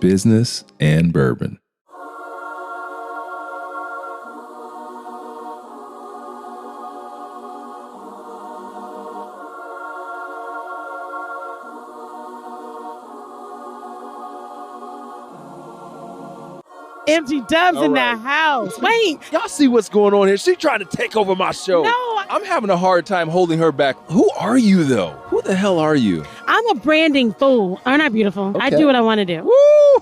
Business and Bourbon. M.T.W's in the house. Wait. Y'all see what's going on here? She's trying to take over my show. No. I'm having a hard time holding her back. Who are you, though? Who the hell are you? I'm a branding fool. Aren't I beautiful? Okay. I do what I want to do. Woo!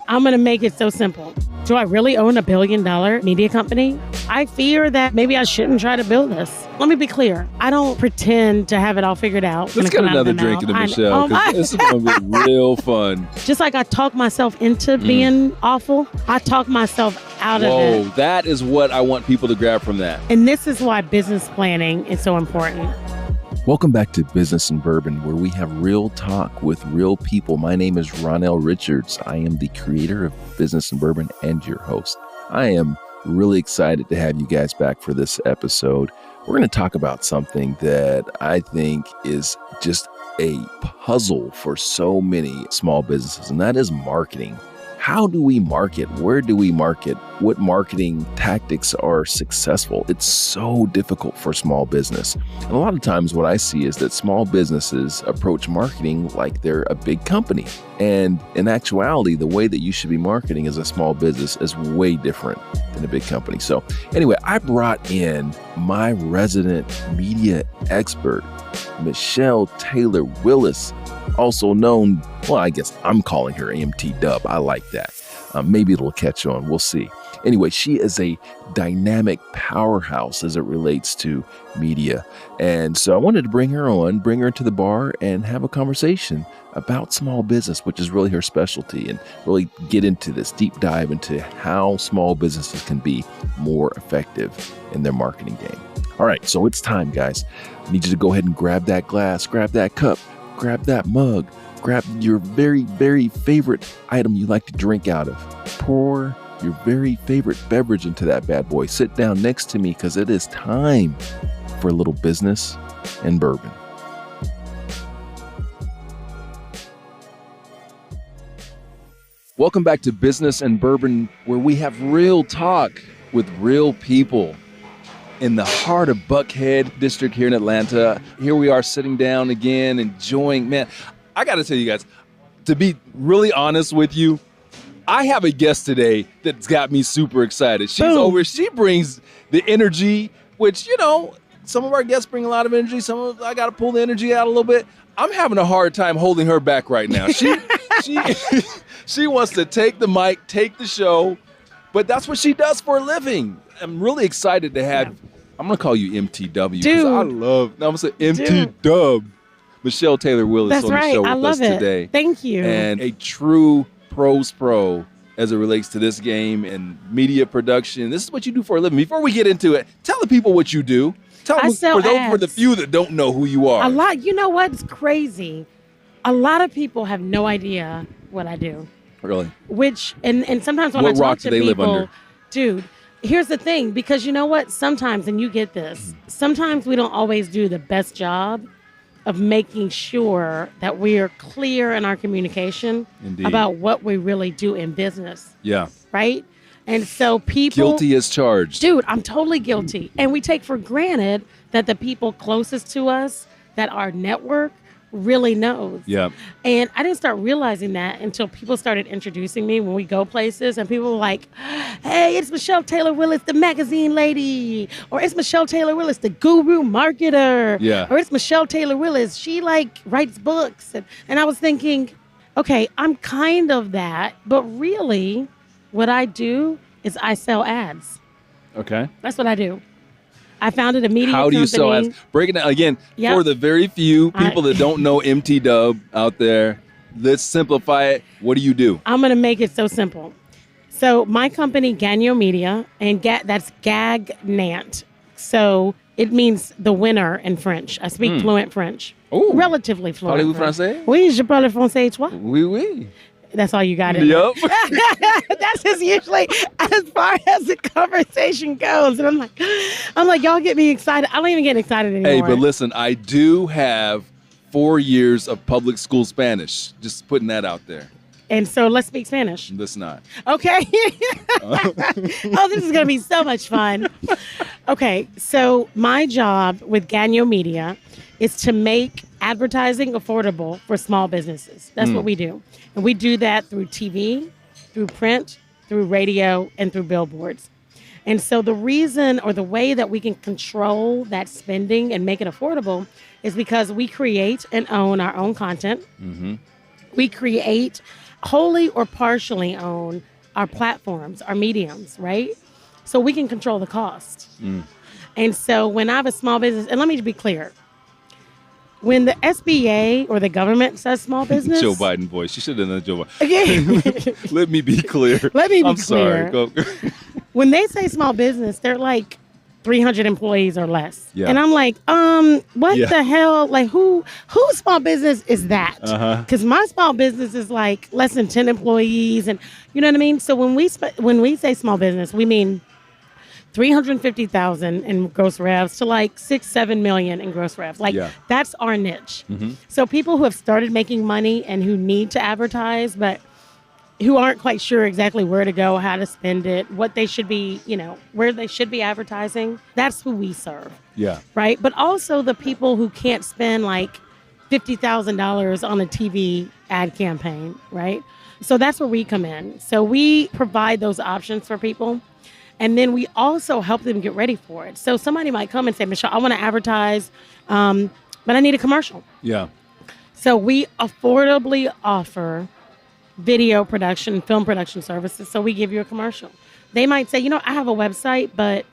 I'm going to make it so simple. Do I really own $1 billion media company? I fear that maybe I shouldn't try to build this. Let me be clear. I don't pretend to have it all figured out. Let's get another drink into Michelle, because this is going to be real fun. Just like I talk myself into being awful, I talk myself out of it. Whoa, that is what I want people to grab from that. And this is why business planning is so important. Welcome back to Business and Bourbon, where we have real talk with real people. My name is Ronell Richards. I am the creator of Business and Bourbon and your host. I am really excited to have you guys back for this episode. We're going to talk about something that I think is just a puzzle for so many small businesses, and that is marketing. How do we market? Where do we market? What marketing tactics are successful? It's so difficult for small business. And a lot of times what I see is that small businesses approach marketing like they're a big company. And in actuality, the way that you should be marketing as a small business is way different than a big company. So anyway, I brought in my resident media expert, Michelle Taylor-Willis, also known, well, I guess I'm calling her M.T.W. I like that. Maybe it'll catch on. We'll see. Anyway, she is a dynamic powerhouse as it relates to media. And so I wanted to bring her on, bring her into the bar and have a conversation about small business, which is really her specialty, and really get into this deep dive into how small businesses can be more effective in their marketing game. All right, so it's time, guys. I need you to go ahead and grab that glass, grab that cup, grab that mug, grab your very, very favorite item you like to drink out of. Pour your very favorite beverage into that bad boy. Sit down next to me because it is time for a little business and bourbon. Welcome back to Business and Bourbon, where we have real talk with real people. In the heart of Buckhead District here in Atlanta. Here we are sitting down again, enjoying, man, I got to tell you guys, to be really honest with you, I have a guest today that's got me super excited. She brings the energy, which, you know, some of our guests bring a lot of energy. I got to pull the energy out a little bit. I'm having a hard time holding her back right now. She wants to take the mic, take the show, but that's what she does for a living. I'm really excited to have, I'm going to call you M.T.W. because I love, I'm going to say M.T.W. Michelle Taylor-Willis on the show with us today. Thank you. And a true pros pro as it relates to this game and media production. This is what you do for a living. Before we get into it, tell the people what you do. Tell them for the few that don't know who you are. You know what's crazy? A lot of people have no idea what I do. Really? And sometimes when I talk to people, live under? Dude, here's the thing, because you know what? Sometimes, and you get this, sometimes we don't always do the best job of making sure that we are clear in our communication about what we really do in business. Yeah. Right? And so people... Guilty as charged. Dude, I'm totally guilty. And we take for granted that the people closest to us, that our network really knows. Yeah. And I didn't start realizing that until people started introducing me when we go places, and people were like, hey, it's Michelle Taylor-Willis, the magazine lady, or it's Michelle Taylor-Willis, the guru marketer, or it's Michelle Taylor-Willis, she writes books. And I was thinking, okay, I'm kind of that, but really what I do is I sell ads. Okay. That's what I do. I founded a media company. How do you sell ads? Break it down again for the very few people that don't know M.T.W. out there. Let's simplify it. What do you do? I'm going to make it so simple. So my company, Gagnon Media, and that's Gagnant. So it means the winner in French. I speak fluent French. Ooh. Relatively fluent. Parlez-vous français? Oui, je parle français, toi? Oui, oui. That's all you got in Yep. That's just usually as far as the conversation goes. And I'm like, y'all get me excited. I don't even get excited anymore. Hey, but listen, I do have 4 years of public school Spanish. Just putting that out there. And so let's speak Spanish. Let's not. Okay. Oh, this is going to be so much fun. Okay. So my job with Ganyo Media is to make advertising affordable for small businesses. That's what we do. And we do that through TV, through print, through radio, and through billboards. And so the reason or the way that we can control that spending and make it affordable is because we create and own our own content. Mm-hmm. We create, wholly or partially own our platforms, our mediums, right? So we can control the cost. And so when I have a small business, and let me be clear, when the SBA or the government says small business. Joe Biden voice. You should have done Joe Biden. Okay. Let me be clear. Let me be I'm clear. sorry. Go. When they say small business, they're like 300 employees or less. Yeah. And I'm like, what the hell? Like, whose small business is that? Because my small business is like less than 10 employees. And you know what I mean? So when we say small business, we mean 350,000 in gross revs to like 6-7 million in gross revs. Like that's our niche. So people who have started making money and who need to advertise, but who aren't quite sure exactly where to go, how to spend it, what they should be, where they should be advertising. That's who we serve. Yeah. Right. But also the people who can't spend like $50,000 on a TV ad campaign. Right. So that's where we come in. So we provide those options for people. And then we also help them get ready for it. So somebody might come and say, Michelle, I want to advertise, but I need a commercial. Yeah. So we affordably offer video production, film production services. So we give you a commercial. They might say, I have a website, but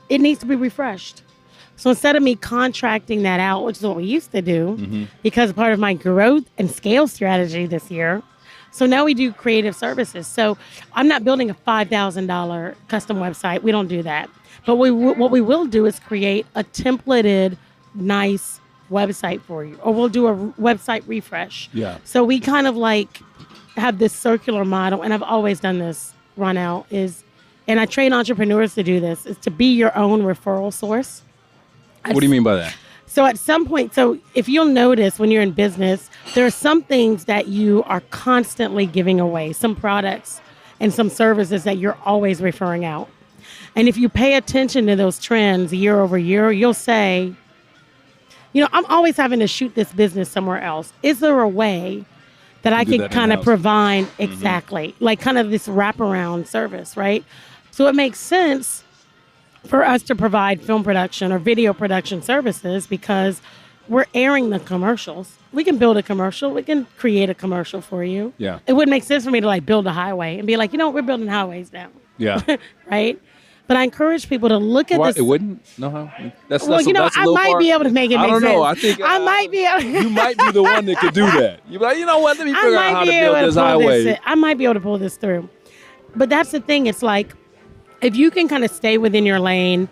it needs to be refreshed. So instead of me contracting that out, which is what we used to do, because part of my growth and scale strategy this year, so now we do creative services. So I'm not building a $5,000 custom website. We don't do that. But what we will do is create a templated, nice website for you. Or we'll do a website refresh. Yeah. So we kind of like have this circular model. And I've always done this, Ronell, and I train entrepreneurs to do this, is to be your own referral source. What do you mean by that? So at some point, if you'll notice when you're in business, there are some things that you are constantly giving away, some products and some services that you're always referring out. And if you pay attention to those trends year over year, you'll say, I'm always having to shoot this business somewhere else. Is there a way that I can kind of provide exactly like kind of this wraparound service, right? So it makes sense for us to provide film production or video production services because we're airing the commercials. We can build a commercial. We can create a commercial for you. Yeah. It wouldn't make sense for me to like build a highway and be like, we're building highways now. Yeah. Right? But I encourage people to look at this. It wouldn't? No, how? That's I might be able to make it make sense. I don't know. I think I might be able you might be the one that could do that. You're like, you know what? Let me figure out how to build this highway. I might be able to pull this through. But that's the thing. It's like, if you can kind of stay within your lane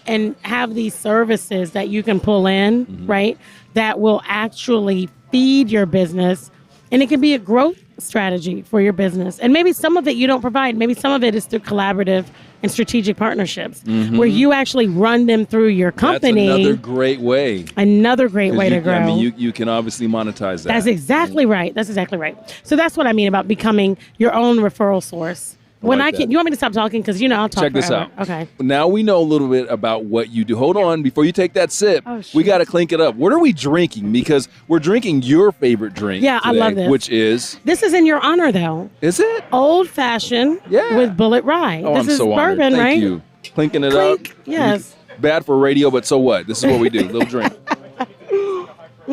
and have these services that you can pull in, right, that will actually feed your business, and it can be a growth strategy for your business. And maybe some of it you don't provide. Maybe some of it is through collaborative and strategic partnerships where you actually run them through your company. That's another great way. Another great way to grow. I mean, you can obviously monetize that. That's exactly right. That's exactly right. So that's what I mean about becoming your own referral source. You want me to stop talking? Because, I'll talk Check forever. this out. Okay. Now we know a little bit about what you do. Hold on. Before you take that sip, Oh, shoot. we got to clink it up. What are we drinking? Because we're drinking your favorite drink Yeah, today, I love this. which is... This is in your honor, though. Is it? Old fashioned with bullet rye. Oh, This I'm is so honored. bourbon, Thank right? you. Clinking it Clink, up. yes. Bad for radio, but so what? This is what we do. Little drink.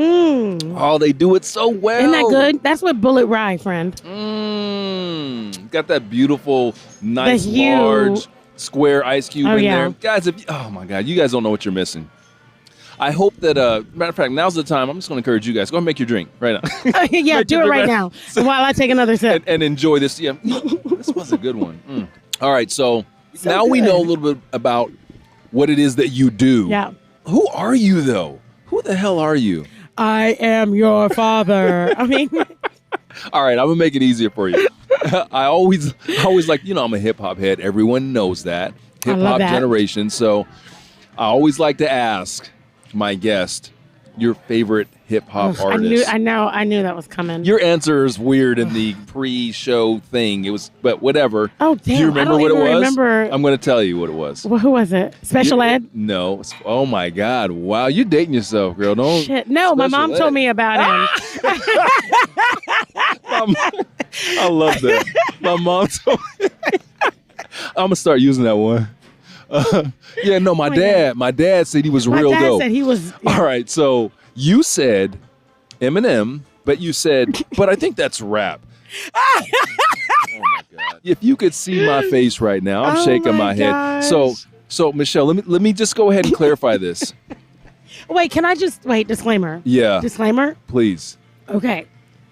Oh, they do it so well. Isn't that good? That's what bullet rye, friend. Got that beautiful, nice, large, square ice cube in there. Guys, oh my God, you guys don't know what you're missing. I hope that, matter of fact, now's the time. I'm just going to encourage you guys. Go ahead and make your drink right now. Yeah, do it right now while I take another sip. And enjoy this. Yeah, this was a good one. All right, so now we know a little bit about what it is that you do. Yeah. Who are you, though? Who the hell are you? I am your father. I mean... All right, I'm going to make it easier for you. I always like, I'm a hip-hop head. Everyone knows that. Hip-hop generation. So I always like to ask my guest, your favorite hip hop artist? I knew that was coming. Your answer is weird in the pre-show thing. It was, but whatever. Oh, damn. Do you remember I don't what it even was? remember. I'm going to tell you what it was. Well, who was it? Special Ed? No. Oh my God! Wow, you're dating yourself, girl. Don't. Shit. No, my mom told me about him. I love that. My mom told me. I'm gonna start using that one. My dad said he was real dope. My dad said he was. Yeah. All right, so you said Eminem, but you said, but I think that's rap. Oh my God! If you could see my face right now, I'm shaking my head. So Michelle, let me just go ahead and clarify this. Wait, can I just disclaimer? Yeah. Disclaimer? Please. Okay.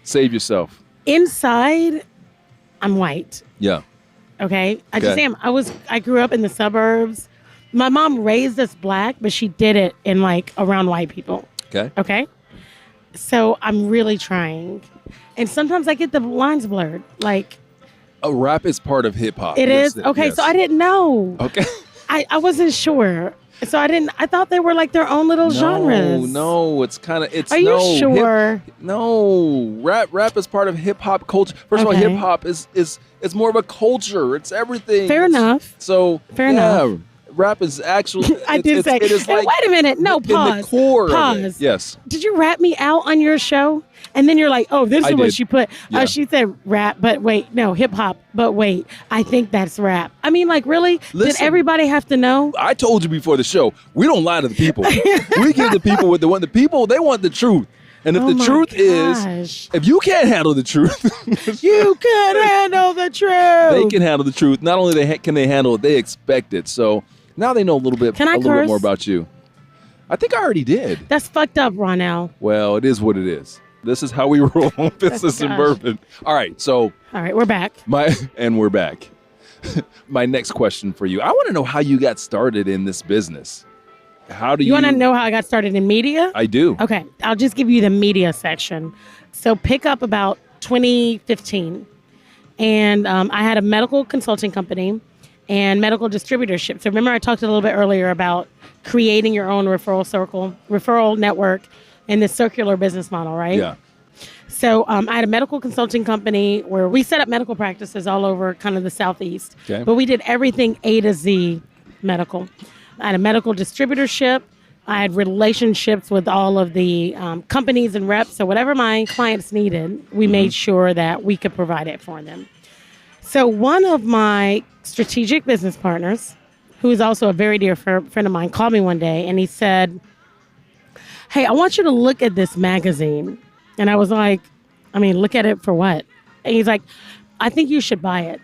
Save yourself. Inside, I'm white. Yeah. Okay. I just am. I grew up in the suburbs. My mom raised us black, but she did it in around white people. Okay. Okay. So I'm really trying. And sometimes I get the lines blurred. Rap is part of hip hop. It is? Okay. Yes. So I didn't know. Okay. I wasn't sure. So I thought they were their own little genres. No, it's kind of, Are you sure? Rap is part of hip hop culture. First of all, hip hop is more of a culture. It's everything. Fair enough. So fair enough. Rap is actually. I did say. It is wait a minute. No, pause. In the core pause. Of it. Yes. Did you rap me out on your show? And then you're like, oh, this is what she put. Yeah. She said rap, but wait, no, hip hop, but wait, I think that's rap. I mean, really? Listen, did everybody have to know? I told you before the show, we don't lie to the people. We give the people what they want. The people, they want the truth. And if the truth is, if you can't handle the truth, you can't handle the truth. They can handle the truth. Not only can they handle it, they expect it. So now they know a little bit more about you. I think I already did. That's fucked up, Ronell. Well, it is what it is. This is how we roll on Business and Bourbon. All right, we're back. We're back. My next question for you. I want to know how you got started in this business. You want to know how I got started in media? I do. Okay, I'll just give you the media section. So pick up about 2015. And I had a medical consulting company and medical distributorship. So remember I talked a little bit earlier about creating your own referral network, and the circular business model, right? Yeah. So I had a medical consulting company where we set up medical practices all over kind of the Southeast. Okay. But we did everything A to Z medical. I had a medical distributorship. I had relationships with all of the companies and reps. So whatever my clients needed, we made sure that we could provide it for them. So one of my strategic business partners, who is also a very dear friend of mine, called me one day and he said, hey, I want you to look at this magazine. And I was like, look at it for what? And he's like, I think you should buy it.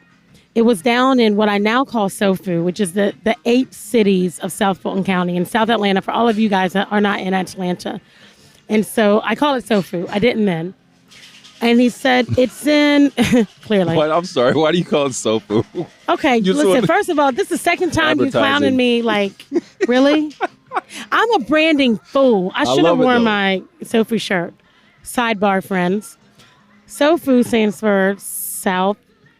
It was down in what I now call SoFu, which is the 8 cities of South Fulton County in South Atlanta, for all of you guys that are not in Atlanta. And so I call it SoFu. I didn't then. And he said, it's in, clearly. I'm sorry, why do you call it SoFu? Okay, listen, first of all, this is the second time you clowning me, really? I'm a branding fool. I should have worn my SoFu shirt. Sidebar, friends. SoFu stands for South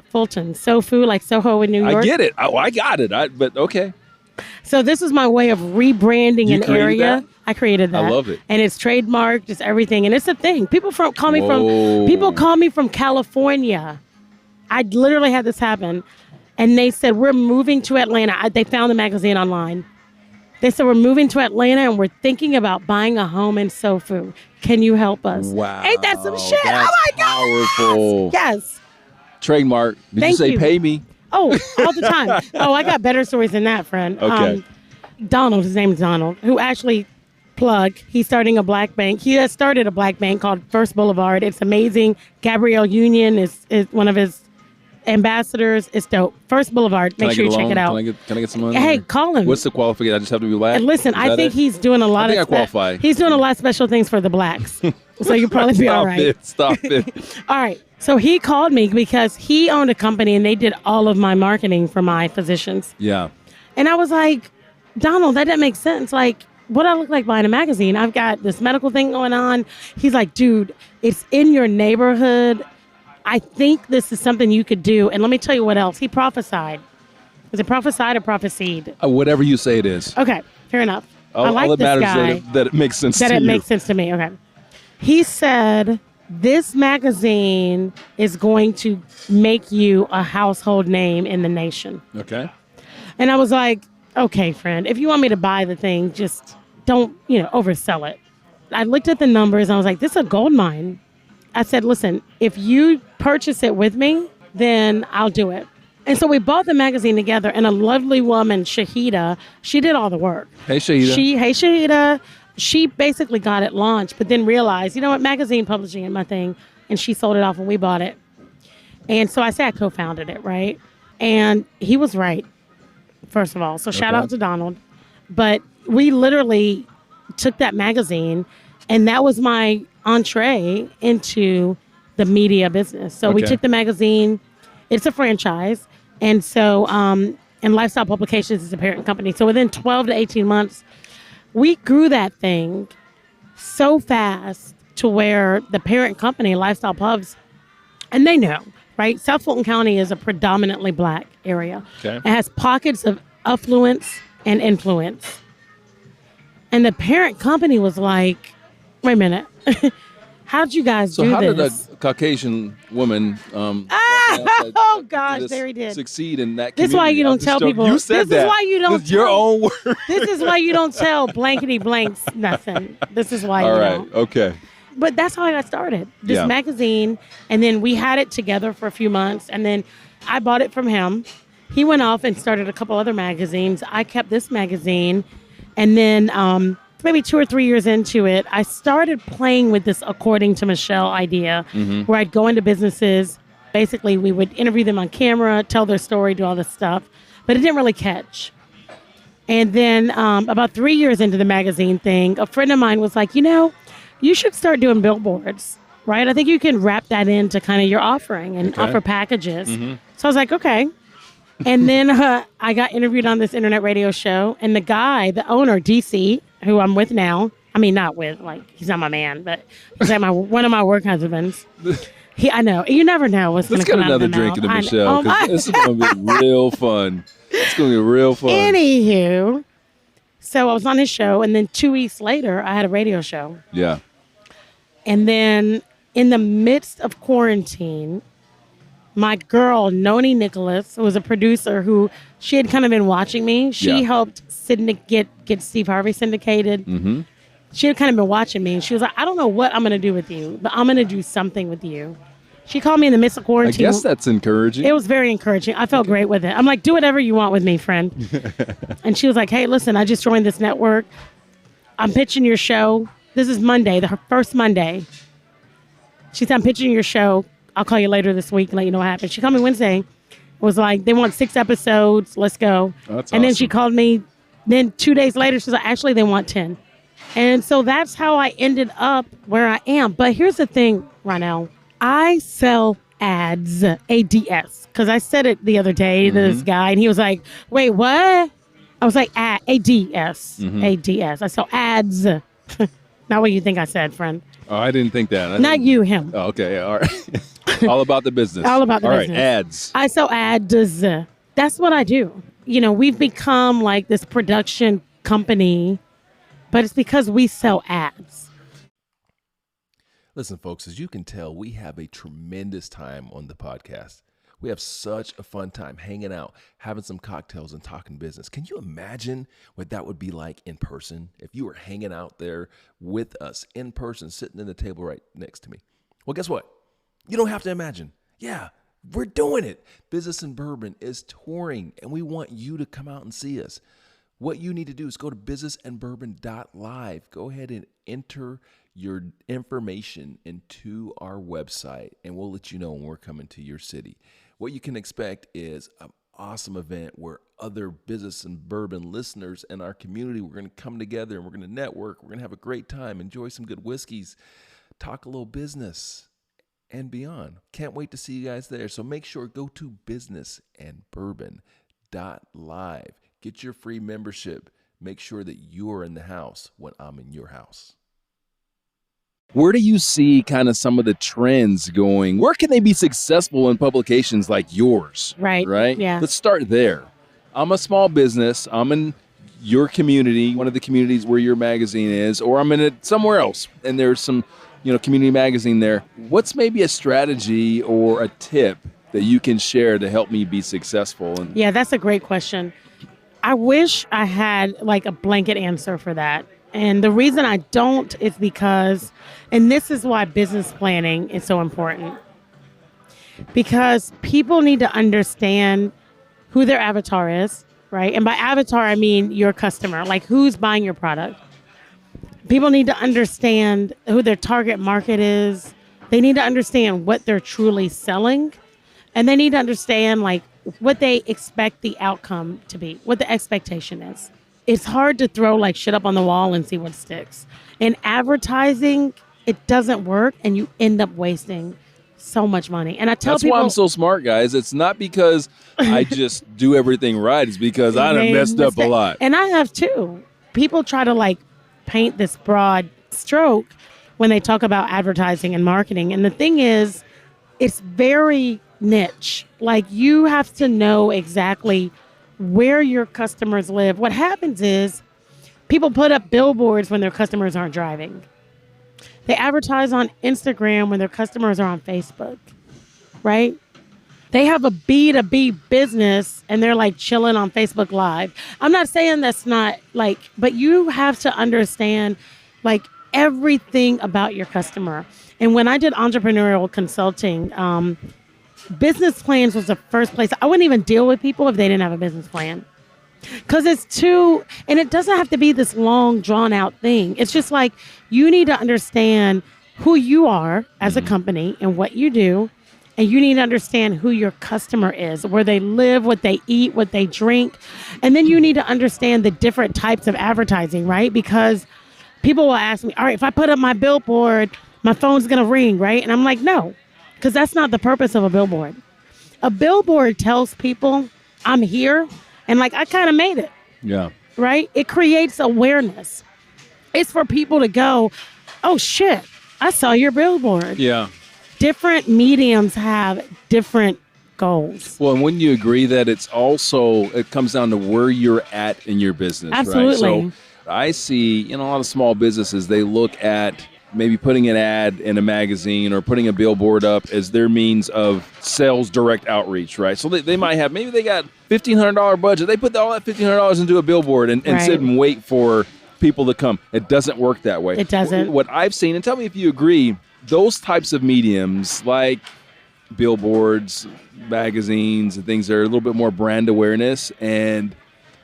Fulton. SoFu, like Soho in New York. I get it. I got it. But okay. So this was my way of rebranding an area. That? I created that. I love it. And it's trademarked. It's everything. And it's a thing. People call me from California. I literally had this happen. And they said, we're moving to Atlanta. They found the magazine online. They said, we're moving to Atlanta and we're thinking about buying a home in SoFu. Can you help us? Wow. Ain't that some shit? That's oh my God. Powerful. Yes. Trademark. Did you say pay me? Oh, all the time. I got better stories than that, friend. Okay. Donald, his name is Donald, who actually he's starting a black bank. He has started a black bank called First Boulevard. It's amazing. Gabrielle Union is one of his ambassadors. It's dope. First Boulevard. Make sure you check it out. Can I get some money? Hey, call him. What's the qualification? I just have to be black? And listen, I think he's doing a lot I qualify. He's doing a lot of special things for the blacks. So you'll probably be all right. Stop it. All right. So he called me because he owned a company and they did all of my marketing for my physicians. Yeah. And I was like, Donald, that doesn't make sense. Like, what I look like buying a magazine? I've got this medical thing going on. He's like, dude, it's in your neighborhood. I think this is something you could do. And let me tell you what else. He prophesied. Was it prophesied or prophesied? Whatever you say it is. Okay, fair enough. All that this matters guy. is that it makes sense to you. That it makes sense to me. Okay. He said, this magazine is going to make you a household name in the nation. Okay. And I was like, okay, friend, if you want me to buy the thing, just don't, oversell it. I looked at the numbers and I was like, this is a gold mine. I said, listen, if you purchase it with me, then I'll do it. And so we bought the magazine together, and a lovely woman, Shahida, she did all the work. Hey, Shahida. Hey, Shahida. She basically got it launched, but then realized, magazine publishing ain't my thing. And she sold it off when we bought it. And so I say I co-founded it, right? And he was right, first of all. So shout out to Donald. But we literally took that magazine, and that was my entree into the media business. So we took the magazine. It's a franchise. And so, and Lifestyle Publications is a parent company. So within 12 to 18 months, we grew that thing so fast to where the parent company, Lifestyle Pubs, and they know, right? South Fulton County is a predominantly black area. Okay. It has pockets of affluence and influence. And the parent company was like, wait a minute. How'd you guys do this? So how did a Caucasian woman oh gosh, there he did. succeed in that community? This is why you don't tell people. You said this is why you don't tell your own word. This is why you don't tell blankety blanks nothing. This is why you don't. Okay. But that's how I got started. This magazine, and then we had it together for a few months, and then I bought it from him. He went off and started a couple other magazines. I kept this magazine, and then maybe 2 or 3 years into it, I started playing with this according to Michelle idea, where I'd go into businesses. Basically, we would interview them on camera, tell their story, do all this stuff, but it didn't really catch. And then about 3 years into the magazine thing, a friend of mine was like, you should start doing billboards, right? I think you can wrap that into kind of your offering and offer packages. So I was like, okay. And then I got interviewed on this internet radio show, and the guy, the owner, DC, who I'm with now, I mean, not with, like, he's not my man, but he's like one of my work husbands. I know. You never know what's going to come out of the mouth. Let's get another drink in the Michelle, because this is going to be real fun. It's going to be real fun. Anywho, so I was on his show, and then 2 weeks later, I had a radio show. Yeah. And then in the midst of quarantine, my girl, Noni Nicholas, who was a producer who she had kind of been watching me. She helped get Steve Harvey syndicated. She had kind of been watching me. And she was like, I don't know what I'm going to do with you, but I'm going to do something with you. She called me in the midst of quarantine. I guess that's encouraging. It was very encouraging. I felt great with it. I'm like, do whatever you want with me, friend. And she was like, hey, listen, I just joined this network. I'm pitching your show. This is Monday, the first Monday. She said, I'm pitching your show. I'll call you later this week and let you know what happened. She called me Wednesday. Was like, they want 6 episodes. Let's go. That's and then awesome. she called me. Then 2 days later, she's like, actually, they want 10. And so that's how I ended up where I am. But here's the thing, Ronell. I sell ads, ADS. Because I said it the other day to this guy, and he was like, wait, what? I was like, ADS. ADS. I sell ads. Not what you think I said, friend. Oh, I didn't think that. Not you, him. Oh, okay. All right. All about the business. All about the business. All right, ads. I sell ads. That's what I do. We've become like this production company, but it's because we sell ads. Listen, folks, as you can tell, we have a tremendous time on the podcast. We have such a fun time hanging out, having some cocktails and talking business. Can you imagine what that would be like in person if you were hanging out there with us in person, sitting in the table right next to me? Well, guess what? You don't have to imagine. Yeah, we're doing it. Business and Bourbon is touring, and we want you to come out and see us. What you need to do is go to businessandbourbon.live. Go ahead and enter your information into our website, and we'll let you know when we're coming to your city. What you can expect is an awesome event where other Business and Bourbon listeners in our community, we're going to come together and we're going to network. We're going to have a great time, enjoy some good whiskeys, talk a little business and beyond. Can't wait to see you guys there. So make sure, go to businessandbourbon.live. Get your free membership. Make sure that you are in the house when I'm in your house. Where do you see kind of some of the trends going? Where can they be successful in publications like yours? Right. Right? Yeah. Let's start there. I'm a small business. I'm in your community, one of the communities where your magazine is, or I'm in it somewhere else, and there's some, community magazine there. What's maybe a strategy or a tip that you can share to help me be successful? Yeah, that's a great question. I wish I had like a blanket answer for that. And the reason I don't is because, and this is why business planning is so important, because people need to understand who their avatar is, right? And by avatar, I mean your customer, like who's buying your product. People need to understand who their target market is. They need to understand what they're truly selling. And they need to understand like what they expect the outcome to be, what the expectation is. It's hard to throw like shit up on the wall and see what sticks. In advertising, it doesn't work and you end up wasting so much money. And I tell people, that's why I'm so smart, guys. It's not because I just do everything right. It's because I done messed up a lot. And I have too. People try to like paint this broad stroke when they talk about advertising and marketing. And the thing is, it's very niche. Like you have to know exactly where your customers live. What happens is people put up billboards when their customers aren't driving. They advertise on Instagram when their customers are on Facebook, right? They have a B2B business and they're like chilling on Facebook Live. I'm not saying that's not like, but you have to understand like everything about your customer. And when I did entrepreneurial consulting, business plans was the first place. I wouldn't even deal with people if they didn't have a business plan. Because it's too, and it doesn't have to be this long, drawn out thing. It's just like you need to understand who you are as a company and what you do. And you need to understand who your customer is, where they live, what they eat, what they drink. And then you need to understand the different types of advertising, right? Because people will ask me, all right, if I put up my billboard, my phone's going to ring, right? And I'm like, no, because that's not the purpose of a billboard. A billboard tells people I'm here and like I kind of made it. Yeah. Right? It creates awareness. It's for people to go, oh shit, I saw your billboard. Yeah. Different mediums have different goals. Well, and wouldn't you agree that it comes down to where you're at in your business, Absolutely. Right? So I see, a lot of small businesses, they look at maybe putting an ad in a magazine or putting a billboard up as their means of sales direct outreach, right? So they might have, maybe they got $1,500 budget. They put all that $1,500 into a billboard and sit and wait for people to come. It doesn't work that way. It doesn't. What I've seen, and tell me if you agree, those types of mediums like billboards, magazines, and things that are a little bit more brand awareness and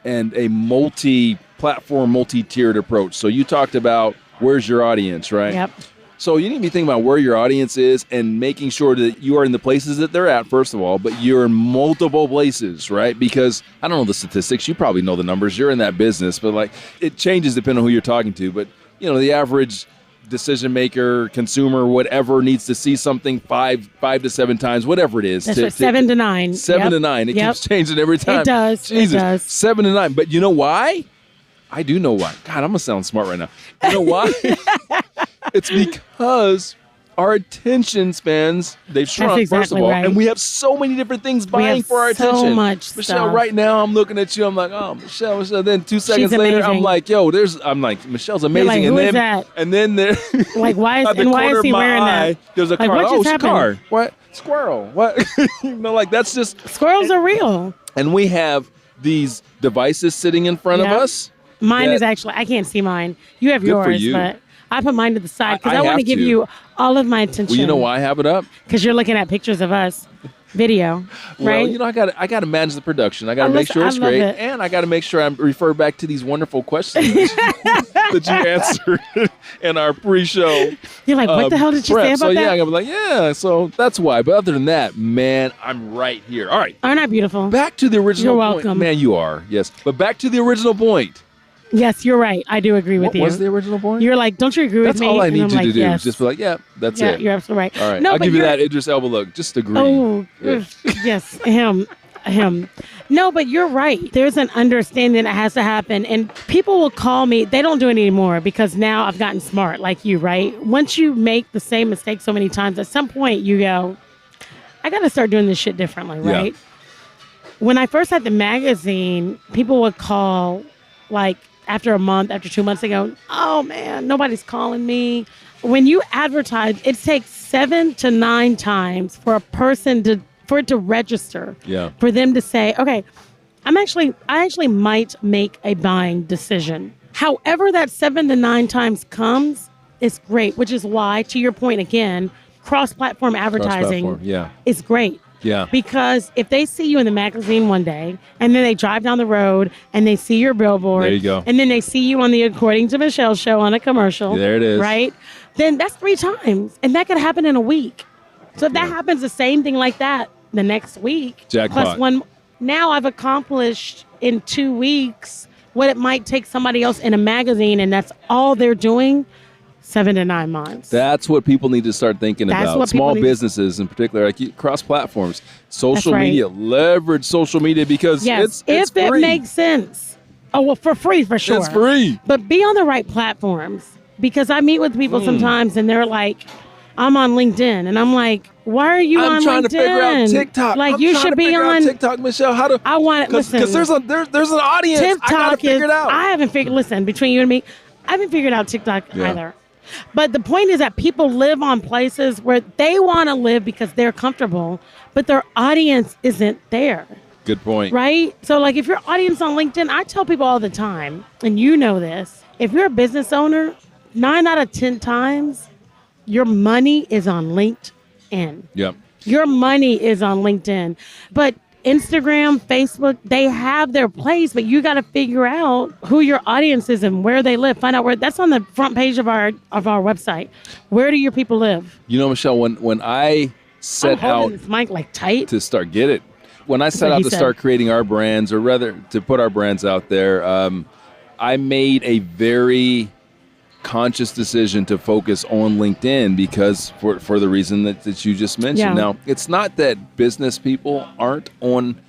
a multi-platform, multi-tiered approach. So you talked about where's your audience, right? Yep. So you need to be thinking about where your audience is and making sure that you are in the places that they're at, first of all, but you're in multiple places, right? Because I don't know the statistics. You probably know the numbers. You're in that business, but like it changes depending on who you're talking to. But, the average decision maker, consumer, whatever, needs to see something five to 7 times, whatever it is. That's right, 7 to 9. 7 to 9. It keeps changing every time. It does. Jesus. It does. 7 to 9. But you know why? I do know why. God, I'm going to sound smart right now. You know why? It's because our attention spans, they've shrunk, first of all. Right. And we have so many different things vying for our attention. So much Michelle, stuff. right now, I'm looking at you. I'm like, oh, Michelle. Then 2 seconds later, I'm like, I'm like, Michelle's amazing. Like, and who then, is that? And then there, like, why is, at the and why corner is he of my wearing eye, that? there's a like, car. what Oh, just it's a happened? car. What? Squirrel. What? Like, that's just. Squirrels are real. And we have these devices sitting in front of us. Mine is actually, I can't see mine. You have Good for yours, you. but I put mine to the side because I want have to give to. you all of my attention. Well, you know why I have it up? Because you're looking at pictures of us, video, right? Well, I got to manage the production. I got to make sure it's great, and I got to make sure I refer back to these wonderful questions that you answered in our pre-show. You're like, what the hell did you say about that? that? I'm like, yeah. So that's why. But other than that, man, I'm right here. All right. Aren't I beautiful? Back to the original You're point. welcome. Man, you are. Yes. But back to the original point. Yes, you're right. I do agree with you. What was the original point? You're like, don't you agree with me? That's all I And need I'm you like, to do. yes. Just be like, yeah, that's Yeah, it. you're absolutely right. All right. No, I'll but give you that Idris Elba look. Just agree. Oh, Yeah. yes, him. No, but you're right. There's an understanding that has to happen. And people will call me. They don't do it anymore because now I've gotten smart like you, right? Once you make the same mistake so many times, at some point you go, I got to start doing this shit differently, right? Yeah. When I first had the magazine, people would call like after a month, after 2 months, they go, oh man, nobody's calling me. When you advertise, it takes 7 to 9 times for a person for it to register. Yeah. For them to say, okay, I actually might make a buying decision. However, that 7 to 9 times comes, it's great, which is why, to your point again, cross-platform advertising is great. Yeah. Because if they see you in the magazine one day, and then they drive down the road and they see your billboard, there you go. And then they see you on the According to Michelle show on a commercial, there it is, right? Then that's 3 times, and that could happen in a week. So if that happens, the same thing like that the next week, jackpot. plus one. Now I've accomplished in 2 weeks what it might take somebody else in a magazine, and that's all they're doing. 7 to 9 months. That's what people need to start thinking about. Small businesses in particular, like cross platforms, social media, leverage social media because it's free. If it makes sense. Oh, well, for free, for sure. It's free. But be on the right platforms, because I meet with people sometimes and they're like, I'm on LinkedIn, and I'm like, why are you on LinkedIn? I'm trying to figure out TikTok. Like, you should be on TikTok, Michelle. How to? I want it. Listen, because there's an audience. TikTok I gotta figure it out. I haven't figured. Listen, between you and me, I haven't figured out TikTok either. But the point is that people live on places where they want to live because they're comfortable, but their audience isn't there. Good point. Right? So, like, if your audience on LinkedIn, I tell people all the time, and you know this, if you're a business owner, 9 out of 10 times, your money is on LinkedIn. Yep. Your money is on LinkedIn. But Instagram, Facebook, they have their place, but you got to figure out who your audience is and where they live. Find out where. That's on the front page of our website. Where do your people live? You know, Michelle, when I set out this mic like tight to start when I set out to start creating our brands, or rather to put our brands out there, I made a very conscious decision to focus on LinkedIn because for the reason that you just mentioned. Yeah. Now, it's not that business people aren't on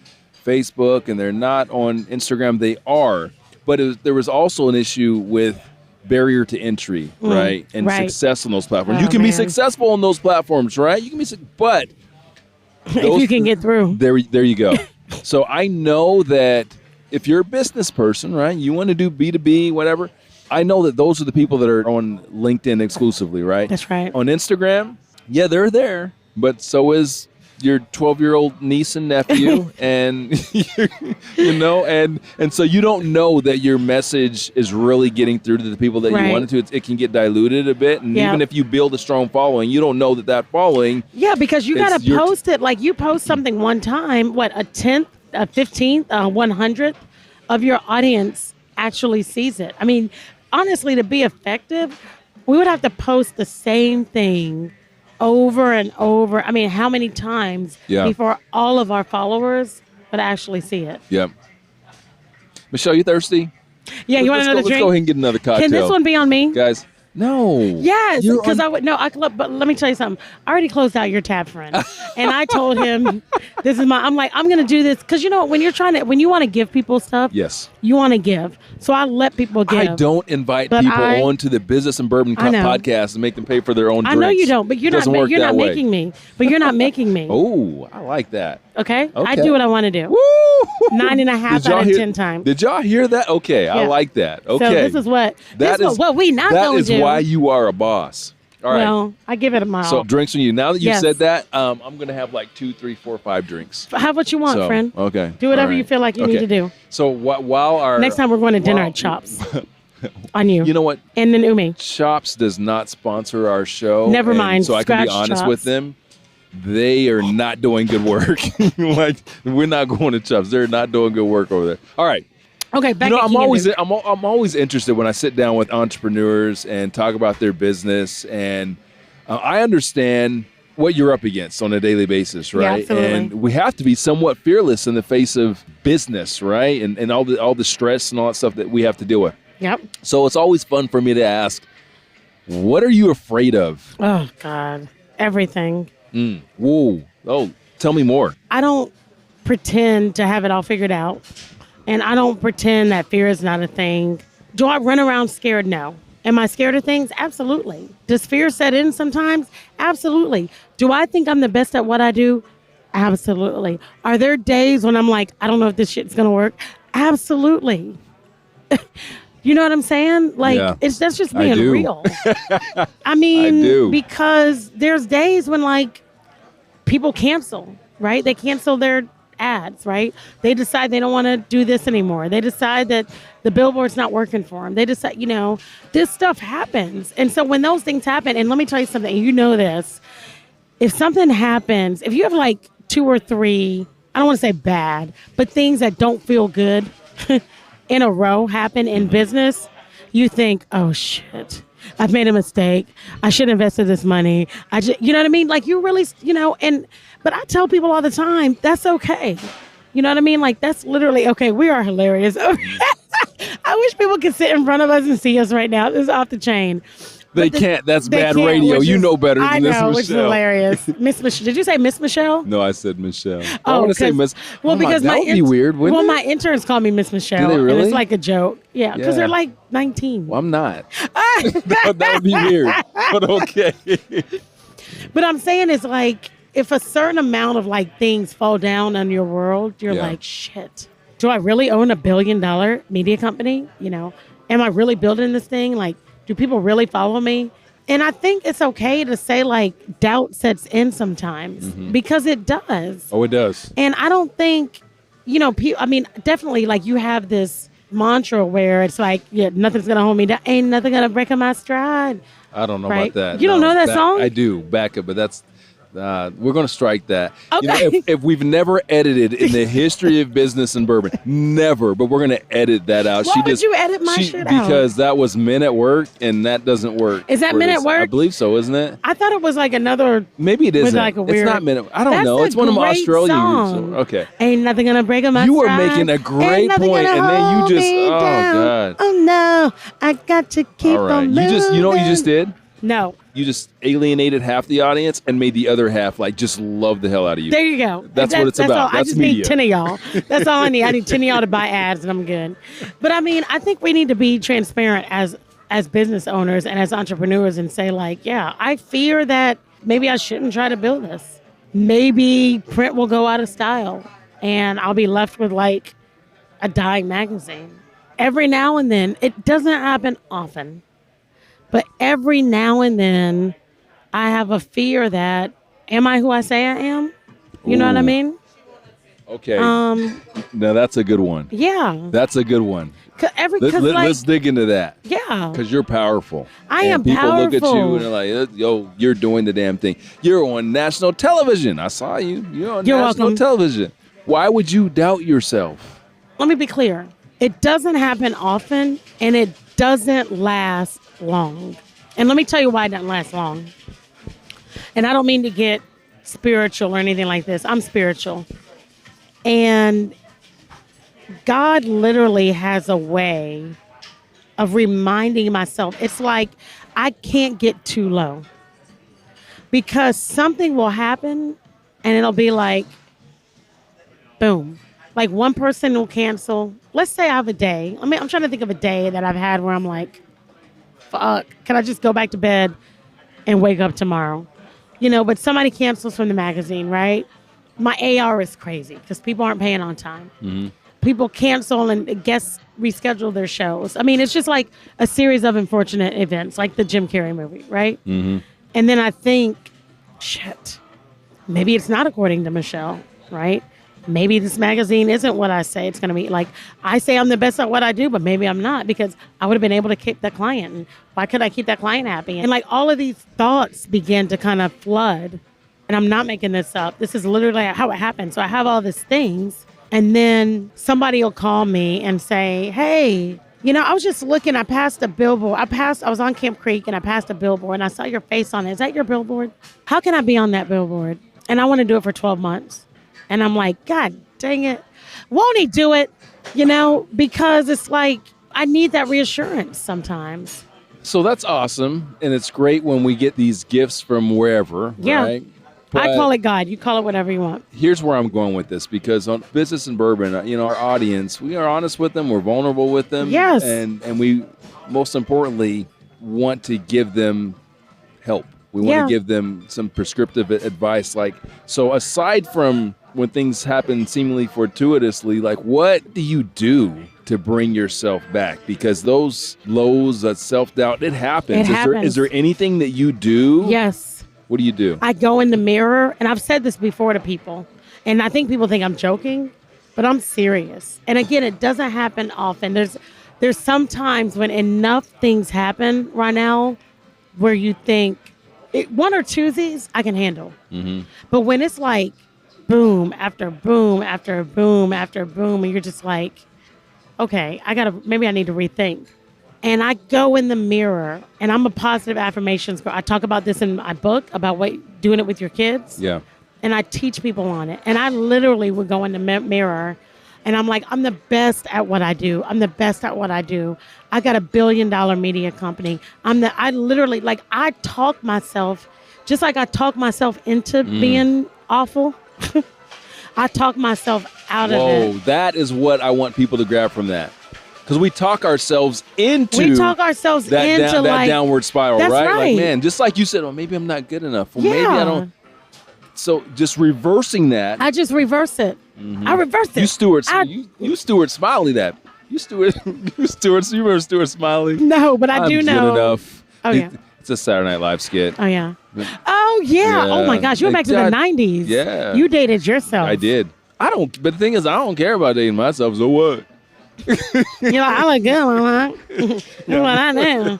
Facebook and they're not on Instagram. They are. But there was also an issue with barrier to entry, right? And success on those platforms. You can be successful on those platforms, right? You can be, but if you can get through. There you go. So I know that if you're a business person, right, you want to do B2B, whatever, I know that those are the people that are on LinkedIn exclusively, right? That's right. On Instagram, yeah, they're there, but so is your 12-year-old niece and nephew, and and so you don't know that your message is really getting through to the people that you want it to. It can get diluted a bit, and even if you build a strong following, you don't know that following. Yeah, because you got to post it. Like, you post something one time, what, a 10th, a 15th, a 100th of your audience actually sees it. I mean, honestly, to be effective, we would have to post the same thing over and over. I mean, how many times before all of our followers would actually see it? Yeah. Michelle, you thirsty? Yeah, you want another drink? Let's go ahead and get another cocktail. Can this one be on me? Guys, no. Yes, because but let me tell you something. I already closed out your tab, friend. And I told him, I'm going to do this. Because you know, when you want to give people stuff, yes, you want to give. So I let people give. I don't invite people onto the Business and Bourbon podcast and make them pay for their own drinks. I know you don't, but you're not making me. But you're not making me. Oh, I like that. Okay? I do what I want to do. Woo! 9.5 out of 10 times. Did y'all hear that? Okay, I like that. Okay. So this is what we not going to do. That is why you are a boss. All right. Well, I give it a mile. So drinks from you. Now that you said that, I'm going to have like 2, 3, 4, 5 drinks. Have what you want, friend. Okay. Do whatever you feel like you need to do. So while our... Next time we're going to dinner at Chops. On you. You know what? And then Umi. Chops does not sponsor our show. Never mind. So I can be honest with them. They are not doing good work. Like, we're not going to Chops. They're not doing good work over there. All right. Okay, back I'm always interested when I sit down with entrepreneurs and talk about their business, and I understand what you're up against on a daily basis, right? Yeah, absolutely. And we have to be somewhat fearless in the face of business, right? And all the stress and all that stuff that we have to deal with. Yep. So it's always fun for me to ask, what are you afraid of? Oh God, everything. Whoa. Oh, tell me more. I don't pretend to have it all figured out. And I don't pretend that fear is not a thing. Do I run around scared? No. Am I scared of things? Absolutely. Does fear set in sometimes? Absolutely. Do I think I'm the best at what I do? Absolutely. Are there days when I'm like, I don't know if this shit's going to work? Absolutely. You know what I'm saying? Like, Yeah. that's just being real. I I do. because there's days when, like, people cancel, right? They cancel their ads, right? They decide they don't want to do this anymore. They decide that the billboard's not working for them. They decide, this stuff happens. And so when those things happen, and let me tell you something, you know this, if something happens, if you have like 2 or 3, I don't want to say bad, but things that don't feel good in a row happen in business, you think, oh shit, I've made a mistake. I should have invested this money. You know what I mean? Like you really, but I tell people all the time, that's okay. You know what I mean? Like that's literally okay. We are hilarious. I wish people could sit in front of us and see us right now. This is off the chain. They can't. That's bad radio. You know better than this, Michelle. I know, which is hilarious. Miss Michelle. Did you say Miss Michelle? No, I said Michelle. Oh, I want to say Miss. Well, because that would be weird, wouldn't it? my interns call me Miss Michelle. Do they really? And it's like a joke. Yeah, because they're like 19. Well, I'm not. that would be weird. But okay. But I'm saying it's like if a certain amount of like things fall down on your world, you're like, shit. Do I really own $1 billion media company? Am I really building this thing? Like, do people really follow me? And I think it's okay to say like doubt sets in sometimes because it does. Oh, it does. And I don't think, definitely like you have this mantra where it's like, nothing's going to hold me down. Ain't nothing going to break my stride. I don't know about that. You don't know that song? I do. Back up, but that's... we're going to strike that. Okay. If we've never edited in the history of business and bourbon, never, but we're going to edit that out. Why would you edit my shit out? Because that was Men at Work, and that doesn't work. Is that Men at Work? I believe so, isn't it? I thought it was like another... Maybe it isn't. Like a weird, it's not Men at Work. I don't know. It's one of my Australian... Song. Okay. Ain't nothing going to break my stride. You were making a great point, and then you just... Oh, God. Oh, no. I got to keep on moving. You know what you just did? No. You just alienated half the audience and made the other half like just love the hell out of you. There you go. That's what it's about. All. That's I just media. need 10 of y'all. That's all I need. I need 10 of y'all to buy ads and I'm good. But I think we need to be transparent as business owners and as entrepreneurs and say like, yeah, I fear that maybe I shouldn't try to build this. Maybe print will go out of style and I'll be left with like a dying magazine. Every now and then, it doesn't happen often. But every now and then, I have a fear that, am I who I say I am? You know what I mean? Okay. Now, that's a good one. Yeah. That's a good one. Let's dig into that. Yeah. Because you're powerful. I am people powerful. People look at you and they're like, yo, you're doing the damn thing. You're on national television. I saw you. You're on national television. Why would you doubt yourself? Let me be clear. It doesn't happen often, and it doesn't last long. And let me tell you why it doesn't last long. And I don't mean to get spiritual or anything like this. I'm spiritual. And God literally has a way of reminding myself. It's like I can't get too low. Because something will happen, and it'll be like, boom. Like one person will cancel. Let's say I have a day. I'm trying to think of a day that I've had where I'm like, fuck, can I just go back to bed and wake up tomorrow? But somebody cancels from the magazine, right? My AR is crazy because people aren't paying on time. Mm-hmm. People cancel and guests reschedule their shows. It's just like a series of unfortunate events, like the Jim Carrey movie, right? Mm-hmm. And then I think, shit, maybe it's not according to Michelle, right? Maybe this magazine isn't what I say it's going to be. Like, I say I'm the best at what I do, but maybe I'm not because I would have been able to keep that client. And why could I keep that client happy? And like all of these thoughts begin to kind of flood. And I'm not making this up. This is literally how it happened. So I have all these things. And then somebody will call me and say, hey, I was just looking. I passed a billboard. I was on Camp Creek and I passed a billboard and I saw your face on it. Is that your billboard? How can I be on that billboard? And I want to do it for 12 months. And I'm like, God dang it. Won't he do it? Because it's like, I need that reassurance sometimes. So that's awesome. And it's great when we get these gifts from wherever, right? But I call it God. You call it whatever you want. Here's where I'm going with this, because on Business and Bourbon, our audience, we are honest with them. We're vulnerable with them. Yes. And we, most importantly, want to give them help. We want to give them some prescriptive advice. So aside from when things happen seemingly fortuitously, like what do you do to bring yourself back? Because those lows, that self-doubt, it happens. Is there anything that you do? Yes. What do you do? I go in the mirror, and I've said this before to people, and I think people think I'm joking, but I'm serious. And again, it doesn't happen often. There's some times when enough things happen, Ronell, where you think, one or two of these I can handle. Mm-hmm. But when it's like boom after boom after boom after boom, and you're just like, okay, maybe I need to rethink. And I go in the mirror, and I'm a positive affirmations girl. I talk about this in my book about doing it with your kids. Yeah. And I teach people on it. And I literally would go in the mirror, and I'm like, I'm the best at what I do. I'm the best at what I do. I got $1 billion media company. I talk myself, just like I talk myself into being awful. I talk myself out of it. Whoa, that is what I want people to grab from that. Because we talk ourselves into that downward spiral, that's right? Right. Like, man, just like you said, oh, maybe I'm not good enough. Well, maybe I don't. So just reversing that. I just reverse it. Mm-hmm. I reverse it. You Stuart Smiley that. You remember Stuart Smiley? No, but I do know. Good enough. Oh, yeah. It's a Saturday Night Live skit. Oh, yeah. Oh, yeah. Oh, my gosh. You went back to the 90s. Yeah. You dated yourself. I did. But the thing is, I don't care about dating myself, so what? You're like, I look good, huh? What I know.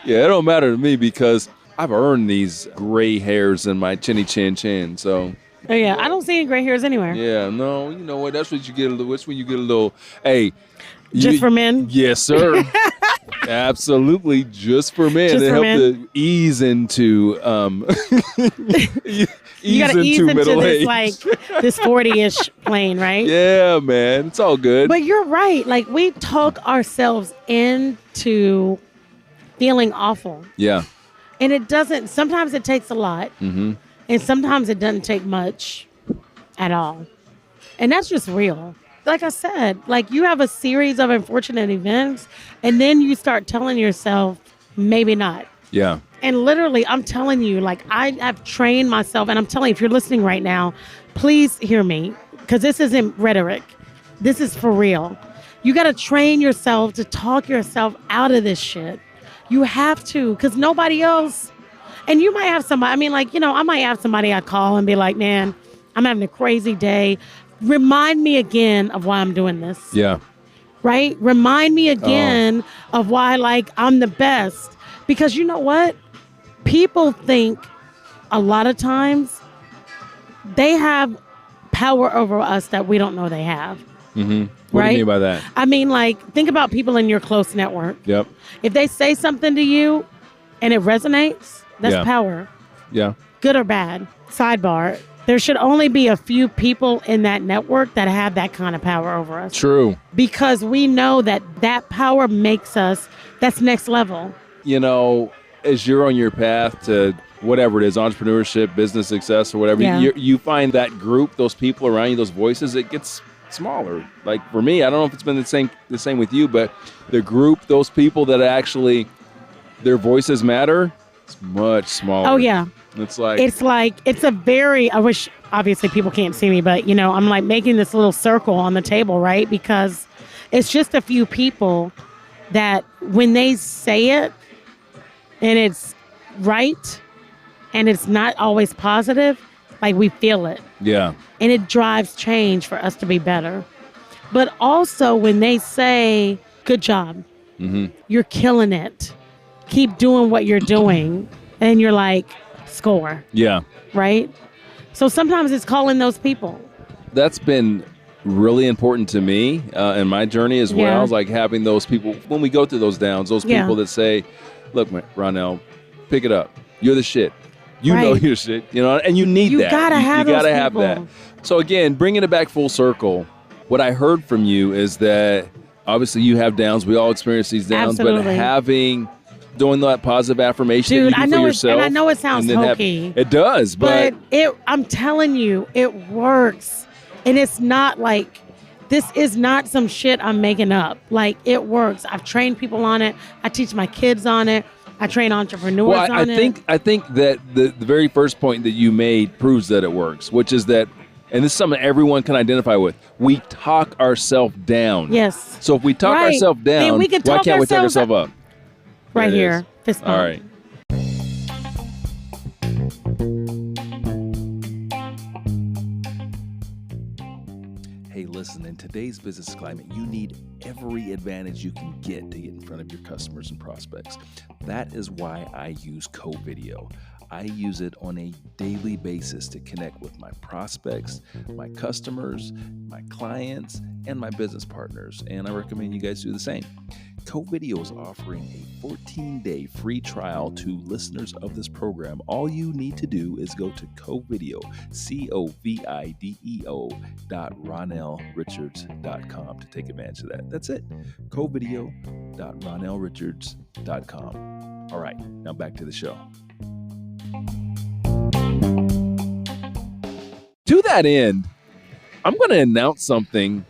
Yeah, it don't matter to me because I've earned these gray hairs in my chinny chin, so. Oh, yeah. I don't see any gray hairs anywhere. Yeah, no, you know what? That's what you get a little, that's when you get a little, hey. Just for men? Yes, sir. Absolutely, just for men. Just to for help men. to ease into, you got to ease into middle this, age. like, this 40-ish plane, right? Yeah, man. It's all good. But you're right. Like, we talk ourselves into feeling awful. Yeah. And sometimes it takes a lot. Mm-hmm. And sometimes it doesn't take much at all. And that's just real. Like I said, like you have a series of unfortunate events, and then you start telling yourself, maybe not. Yeah. And literally, I'm telling you, like I've trained myself, and I'm telling you, if you're listening right now, please hear me, because this isn't rhetoric. This is for real. You got to train yourself to talk yourself out of this shit. You have to, because nobody else. And you might have somebody, I might have somebody I call and be like, man, I'm having a crazy day. Remind me again of why I'm doing this. Yeah. Right? Remind me again of why, I'm the best. Because you know what? People think a lot of times they have power over us that we don't know they have. Mm-hmm. What do you mean by that? Think about people in your close network. Yep. If they say something to you and it resonates, that's power. Yeah. Good or bad. Sidebar. There should only be a few people in that network that have that kind of power over us. True. Because we know that power makes us, that's next level. You know, as you're on your path to whatever it is, entrepreneurship, business success, or whatever, you find that group, those people around you, those voices, it gets smaller. Like for me, I don't know if it's been the same with you, but the group, those people that actually, their voices matter, it's much smaller. Oh, yeah. It's I wish, obviously people can't see me, but I'm like making this little circle on the table, right? Because it's just a few people that when they say it and it's right and it's not always positive, like we feel it. Yeah. And it drives change for us to be better. But also when they say, good job, you're killing it, keep doing what you're doing, and you're like, score. Yeah. Right? So sometimes it's calling those people. That's been really important to me in my journey as well. It's like having those people, when we go through those downs, those people that say, look, Ronell, pick it up. You're the shit. You know your shit, and you need that. You gotta have that. So again, bringing it back full circle, what I heard from you is that obviously you have downs. We all experience these downs, Absolutely. but doing that positive affirmation Dude, that you do for yourself. And I know it sounds hokey. It does, but I'm telling you, it works. And it's not like, this is not some shit I'm making up. Like, it works. I've trained people on it. I teach my kids on it. I train entrepreneurs on it. I think that the very first point that you made proves that it works, which is that and this is something everyone can identify with. We talk ourselves down. Yes. So if we talk ourselves down, we can why talk can't we talk ourselves ourselves up? Right There it here. is. Fist bump. All right. Hey, listen, in today's business climate, you need every advantage you can get to get in front of your customers and prospects. That is why I use Co-Video. I use it on a daily basis to connect with my prospects, my customers, my clients, and my business partners. And I recommend you guys do the same. Co-Video is offering a 14-day free trial to listeners of this program. All you need to do is go to CoVideo, CoVideo.RonellRichards.com to take advantage of that. That's it. CoVideo.RonellRichards.com. All right, now back to the show. To that end, I'm going to announce something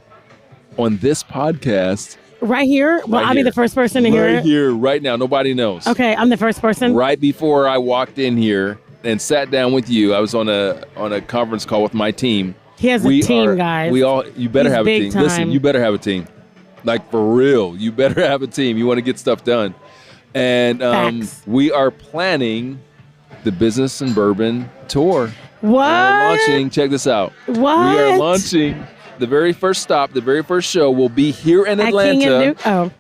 on this podcast. Right here? Well, I'll be the first person to hear it. Right here, right now. Nobody knows. Okay, I'm the first person. Right before I walked in here and sat down with you, I was on a conference call with my team. He has a team, guys. You better have a team. Time. Listen, you better have a team. Like, for real. You better have a team. You want to get stuff done. And we are planning the Business and Bourbon Tour. What? We're launching. Check this out. What? We are launching. The very first stop, the very first show will be here in Atlanta.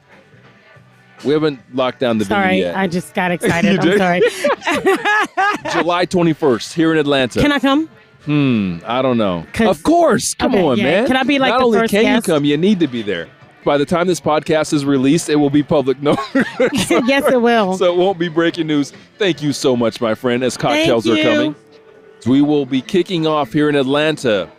We haven't locked down the venue yet. I just got excited. I'm sorry. July 21st, here in Atlanta. Can I come? I don't know. Of course. Come on, man. Can I be like Not the only first can guest? you come, you need to be there. By the time this podcast is released, it will be public knowledge. Yes, it will. So it won't be breaking news. Thank you so much, my friend, as cocktails are coming. We will be kicking off here in Atlanta.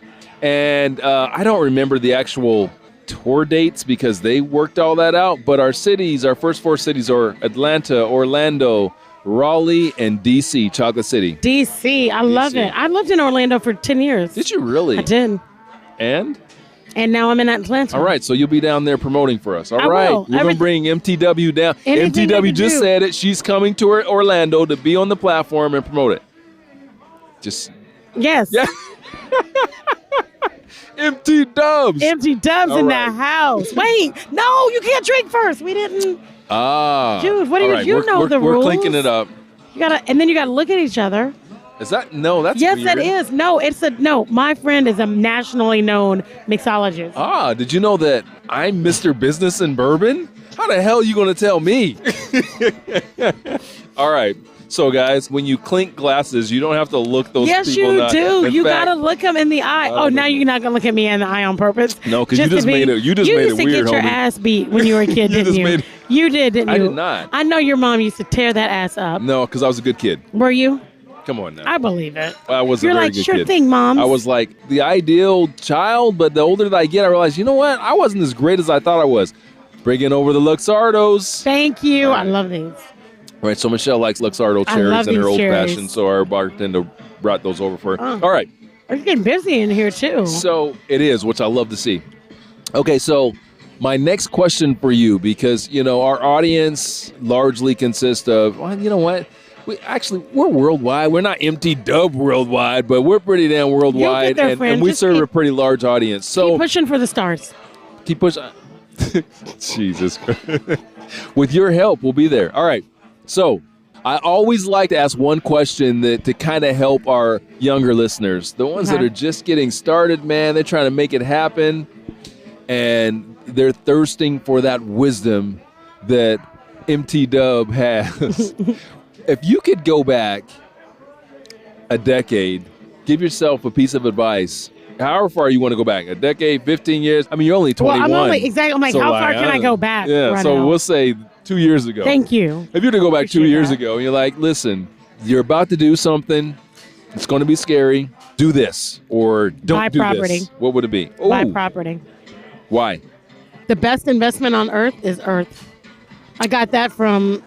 And I don't remember the actual tour dates because they worked all that out. But our first four cities are Atlanta, Orlando, Raleigh, and D.C., Chocolate City. D.C., I love it. I lived in Orlando for 10 years. Did you really? I did. And now I'm in Atlanta. All right, so you'll be down there promoting for us. All right, will. We're going to bring M.T.W. down. Anything M.T.W. just said it. She's coming to Orlando to be on the platform and promote it. Yes. Yeah. M.T.W. M.T.W. in the house. Wait, no, you can't drink first. We didn't. Dude, what do you know the rules? We're clinking it up. And then you gotta look at each other. Is that that's yes, weird. that is. No, my friend is a nationally known mixologist. Did you know that I'm Mr. Business and Bourbon? How the hell are you gonna tell me? All right. So, guys, when you clink glasses, you don't have to look those people in the eye. Yes, you do. In You fact, got to look them in the eye. Now you're not going to look at me in the eye on purpose. No, because you just made it weird, You used to get your ass beat when you were a kid, didn't you? You did, didn't you? I did not. I know your mom used to tear that ass up. No, because I was a good kid. Were you? Come on now. I believe it. I was a You're very like, good sure kid. thing, Mom. I was like the ideal child, but the older that I get, I realize, you know what? I wasn't as great as I thought I was. Bringing over the Luxardos. Thank you. I love these. Right, so Michelle likes Luxardo cherries in her old fashioned, so our bartender brought those over for her. All right. It's getting busy in here, too. So it is, which I love to see. Okay, so my next question for you, because, our audience largely consists of, well, you know what? We're worldwide. We're not M.T.W. worldwide, but we're pretty damn worldwide, and we serve a pretty large audience. So keep pushing for the stars. Keep pushing. Jesus Christ. With your help, we'll be there. All right. So I always like to ask one question to kind of help our younger listeners, the ones that are just getting started, man. They're trying to make it happen, and they're thirsting for that wisdom that M.T.W. has. If you could go back a decade, give yourself a piece of advice, however far you want to go back, a decade, 15 years. I mean, you're only 21. Well, I'm like, so how far can I go back? Yeah, right so now? we'll say 2 years ago. Thank you. If you were to go back Appreciate 2 years that. ago and you're like, listen, you're about to do something. It's going to be scary. Do this or don't Buy do property. this. What would it be? Buy Ooh. property. Why? The best investment on earth is earth. I got that from,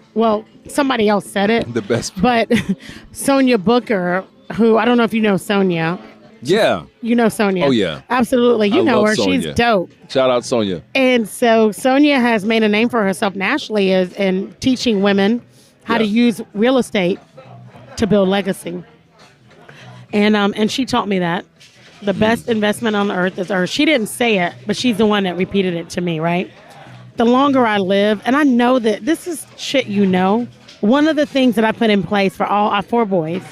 somebody else said it. The best. But Sonia Booker, who, I don't know if you know Sonia. Yeah. You know Sonia. Oh, yeah. Absolutely. You I know love her. Sonia. She's dope. Shout out Sonia. And so Sonia has made a name for herself nationally in teaching women how to use real estate to build legacy. And she taught me that. The best investment on earth is earth. She didn't say it, but she's the one that repeated it to me, right? The longer I live, and I know that this is shit one of the things that I put in place for all our 4 boys,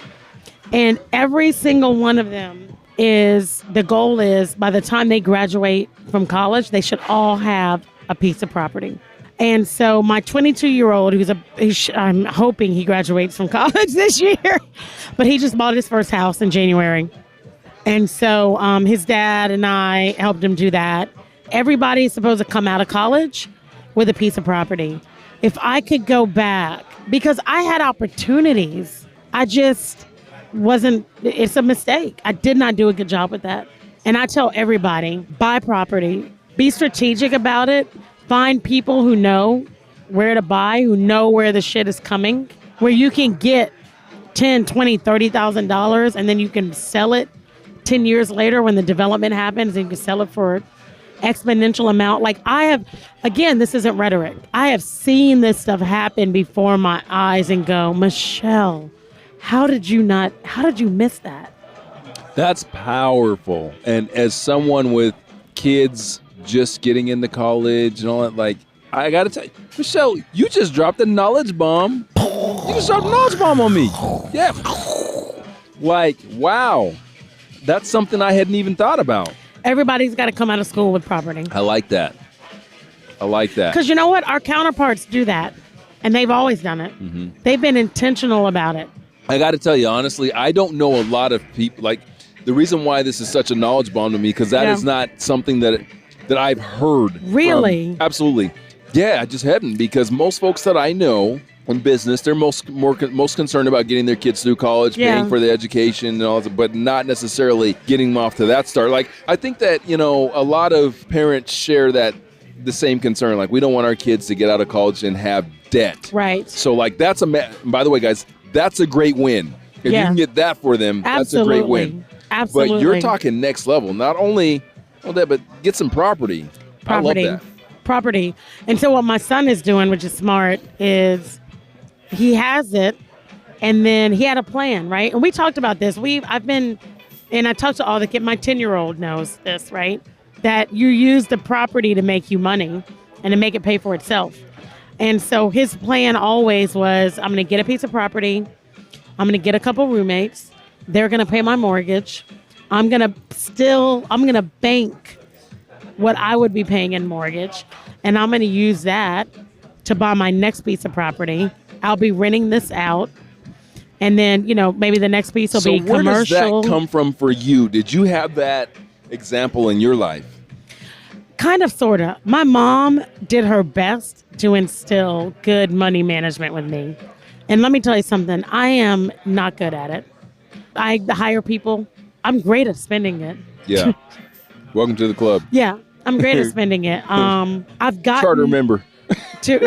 and every single one of them the goal is by the time they graduate from college, they should all have a piece of property. And so my 22-year-old, I'm hoping he graduates from college this year, but he just bought his first house in January. And so his dad and I helped him do that. Everybody's supposed to come out of college with a piece of property. If I could go back, because I had opportunities, I just it's a mistake. I did not do a good job with that. And I tell everybody, buy property, be strategic about it, find people who know where to buy, who know where the shit is coming, where you can get $10,000, $20,000, $30,000, and then you can sell it 10 years later when the development happens, and you can sell it for exponential amount. Like again, this isn't rhetoric. I have seen this stuff happen before my eyes and go, Michelle, how did you miss that? That's powerful. And as someone with kids just getting into college and all that, like, I got to tell you, Michelle, you just dropped a knowledge bomb. You just dropped a knowledge bomb on me. Yeah. Like, wow. That's something I hadn't even thought about. Everybody's got to come out of school with property. I like that. Because you know what? Our counterparts do that, and they've always done it. Mm-hmm. They've been intentional about it. I got to tell you, honestly, I don't know a lot of people. Like, the reason why this is such a knowledge bomb to me, because that is not something that I've heard. Really? Absolutely. Yeah, I just hadn't, because most folks that I know in business, they're most concerned about getting their kids through college, paying for the education and all that, but not necessarily getting them off to that start. Like, I think that, a lot of parents share the same concern. Like, we don't want our kids to get out of college and have debt. Right. So, like, by the way, guys, that's a great win. If you can get that for them, that's a great win. Absolutely. But you're talking next level. Not only that, but get some property. I love that. Property. And so what my son is doing, which is smart, is he has it, and then he had a plan, right? And we talked about this. I talked to all the kids. My 10-year-old knows this, right? That you use the property to make you money and to make it pay for itself. And so his plan always was, I'm going to get a piece of property. I'm going to get a couple roommates. They're going to pay my mortgage. I'm going to bank what I would be paying in mortgage. And I'm going to use that to buy my next piece of property. I'll be renting this out. And then, maybe the next piece will be commercial. So where does that come from for you? Did you have that example in your life? Kind of, sort of. My mom did her best to instill good money management with me. And let me tell you something. I am not good at it. I hire people. I'm great at spending it. Yeah. Welcome to the club. Yeah. I'm great at spending it. I've got charter member.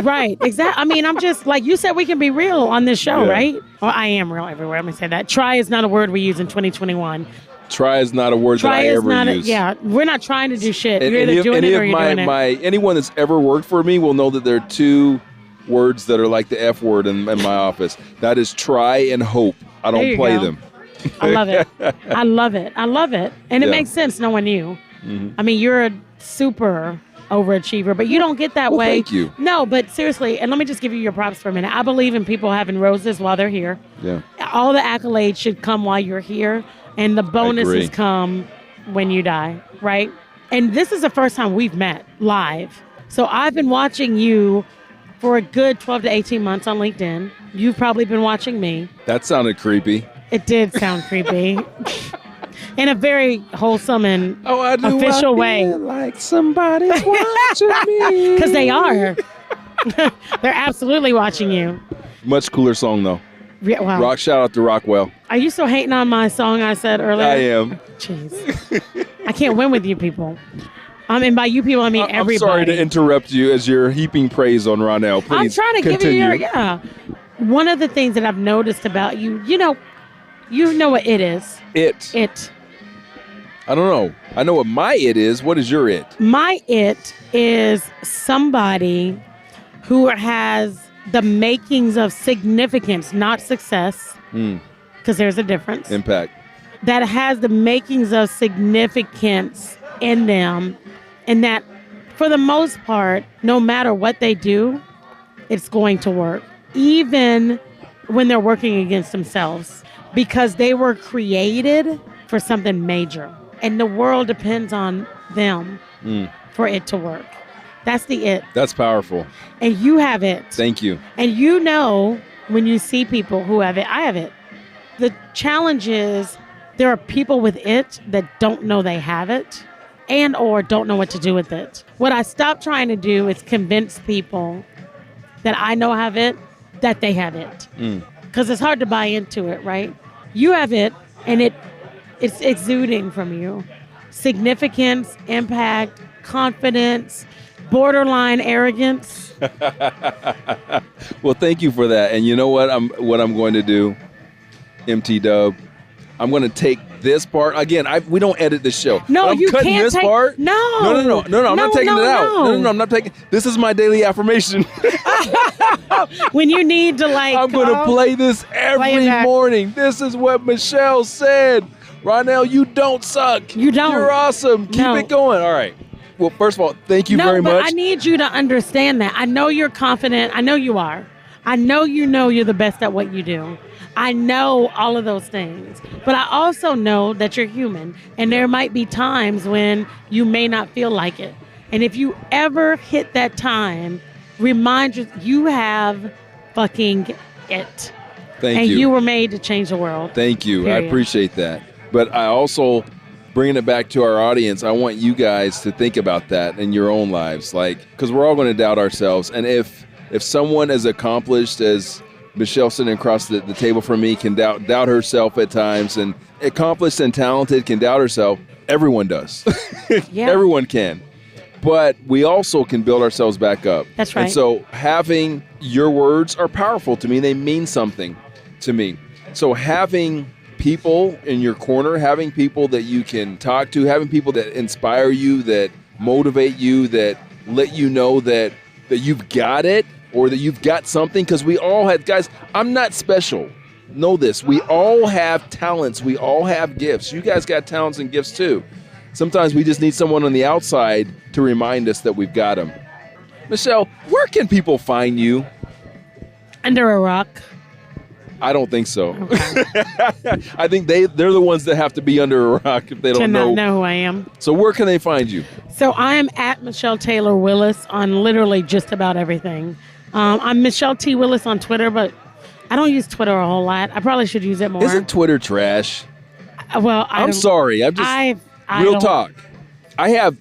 Right. Exactly. I mean, I'm just, like you said, we can be real on this show, right? Well, I am real everywhere. I'm going to say that. Try is not a word we use in 2021. Try is not a word that I ever use. We're not trying to do shit. You're either doing it or you're doing it. Anyone that's ever worked for me will know that there are 2 words that are like the F word in my office. That is try and hope. I don't play them. I love it. I love it. I love it. And it makes sense knowing you. Mm-hmm. I mean, you're a super overachiever, but you don't get that way. Thank you. No, but seriously, and let me just give you your props for a minute. I believe in people having roses while they're here. Yeah. All the accolades should come while you're here, and the bonuses come when you die, right? And this is the first time we've met live. So I've been watching you for a good 12 to 18 months on LinkedIn. You've probably been watching me. That sounded creepy. It did sound creepy. In a very wholesome and official way. Like somebody's watching me. Because they are. They're absolutely watching you. Much cooler song, though. Wow. Shout out to Rockwell. Are you still hating on my song I said earlier? I am. Jeez. I can't win with you people. And by you people, I mean everybody. I'm sorry to interrupt you as you're heaping praise on Ronell. Please I'm trying to continue. give you One of the things that I've noticed about you, you know what it is. It. I don't know. I know what my it is. What is your it? My it is somebody who has the makings of significance, not success, because there's a difference. Impact. that has the makings of significance in them, and that for the most part, no matter what they do, it's going to work, even when they're working against themselves, because they were created for something major, and the world depends on them for it to work. That's the it. That's powerful. And you have it. Thank you. And you know when you see people who have it, I have it. The challenge is there are people with it that don't know they have it and or don't know what to do with it. What I stopped trying to do is convince people that I know have it, that they have it. Because it's hard to buy into it, right? You have it, and it's exuding from you. Significance, impact, confidence, borderline arrogance. Well, thank you for that. And you know what I'm going to do, MT-W? I'm going to take this part. Again, we don't edit this show. No, I'm you cutting can't this take, part. No. I'm not taking it out. No, I'm not taking. This is my daily affirmation. When you need to I'm going to play this every morning. This is what Michelle said. Ronell, you don't suck. You don't. You're awesome. Keep it going. All right. Well, first of all, thank you very much. I need you to understand that. I know you're confident. I know you are. I know you're the best at what you do. I know all of those things. But I also know that you're human. And there might be times when you may not feel like it. And if you ever hit that time, remind you have fucking it. Thank you. And you were made to change the world. Thank you. Period. I appreciate that. But I also, bringing it back to our audience, I want you guys to think about that in your own lives. Because we're all going to doubt ourselves. And if someone as accomplished as Michelle sitting across the table from me can doubt herself at times, and accomplished and talented can doubt herself, everyone does. Yeah. Everyone can. But we also can build ourselves back up. That's right. And so having your words are powerful to me. They mean something to me. So having people in your corner, having people that you can talk to, having people that inspire you, that motivate you, that let you know that you've got it, or that you've got something, because we all have, guys, I'm not special. Know this. We all have talents. We all have gifts. You guys got talents and gifts too. Sometimes we just need someone on the outside to remind us that we've got them. Michelle, where can people find you? Under a rock. I don't think so. Okay. I think they're the ones that have to be under a rock if they don't know. To not know who I am. So where can they find you? So I am at Michelle Taylor-Willis on literally just about everything. I'm Michelle T. Willis on Twitter, but I don't use Twitter a whole lot. I probably should use it more. Isn't Twitter trash? Well, I'm sorry. I'm just real talk. I have,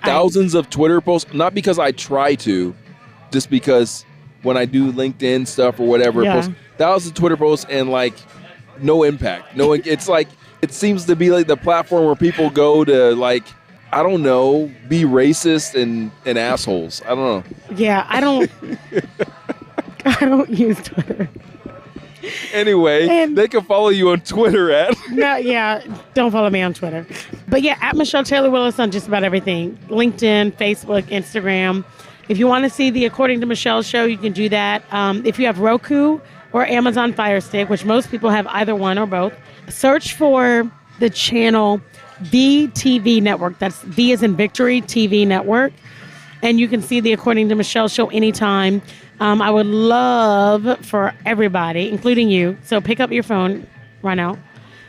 thousands of Twitter posts, not because I try to, just because when I do LinkedIn stuff or whatever, post thousands of Twitter posts and no impact. No, it's it seems to be the platform where people go to be racist and assholes. I don't know. Yeah, I don't use Twitter. Anyway, they can follow you on Twitter at. Don't follow me on Twitter. But at Michelle Taylor-Willis on just about everything. LinkedIn, Facebook, Instagram. If you want to see the According to Michelle show, you can do that. If you have Roku or Amazon Fire Stick, which most people have either one or both, search for the channel VTV Network. That's V as in Victory, TV Network. And you can see the According to Michelle show anytime. I would love for everybody, including you. So pick up your phone right now.